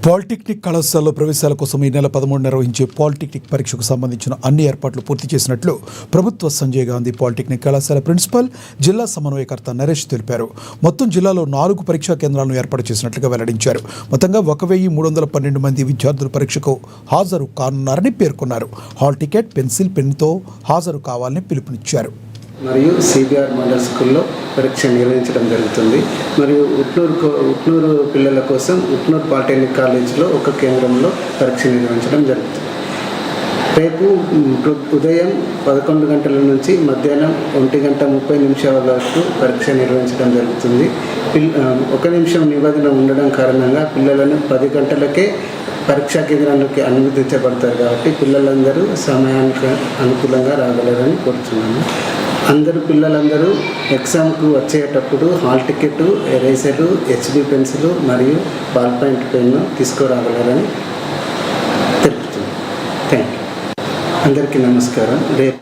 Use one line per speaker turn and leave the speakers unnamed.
Polytechnic కళాశాలలో ప్రవేశాల కోసం ఈ నెల 13 నిర్వహించే పాలిటెక్నిక్ పరీక్షకు సంబంధించిన అన్ని ఏర్పాట్లు పూర్తి చేసినట్లు ప్రభుత్వ సంజయ్ గాంధీ పాలిటెక్నిక్ కళాశాల ప్రిన్సిపల్ జిల్లా సమన్వయకర్త నరేష్ తెలిపారు. మొత్తం జిల్లాలో 4 పరీక్షా కేంద్రాలను ఏర్పాటు చేసినట్లుగా వెల్లడించారు. మొత్తంగా 1312 మంది విద్యార్థులు పరీక్షకు హాజరు కానున్నారని పేర్కొన్నారు. హాల్ టికెట్, పెన్సిల్, పెన్తో హాజరు కావాలని పిలుపునిచ్చారు.
మరియు సిబిఆర్ మోడల్ స్కూల్లో పరీక్ష నిర్వహించడం జరుగుతుంది. మరియు ఉట్నూరు పిల్లల కోసం ఉట్నూరు పాలిటెక్నిక్ కాలేజీలో ఒక కేంద్రంలో పరీక్ష నిర్వహించడం జరుగుతుంది. రేపు ఉదయం 11 గంటల నుంచి మధ్యాహ్నం 1:30 వరకు పరీక్ష నిర్వహించడం జరుగుతుంది. 1 నిమిషం నిబంధన ఉండడం కారణంగా పిల్లలను 10 గంటలకే పరీక్షా కేంద్రానికి అనుమతించబడతారు. కాబట్టి పిల్లలందరూ సమయానికి అనుకూలంగా రాగలరని కోరుతున్నాను. పిల్లలందరూ ఎగ్జామ్కు వచ్చేటప్పుడు hall ticket, eraser, HB pencil మరియు బాల్ పాయింట్ పెన్ను తీసుకురాగలరని తెలుపుతున్నాను. Thank you. అందరికీ నమస్కారం. రేపు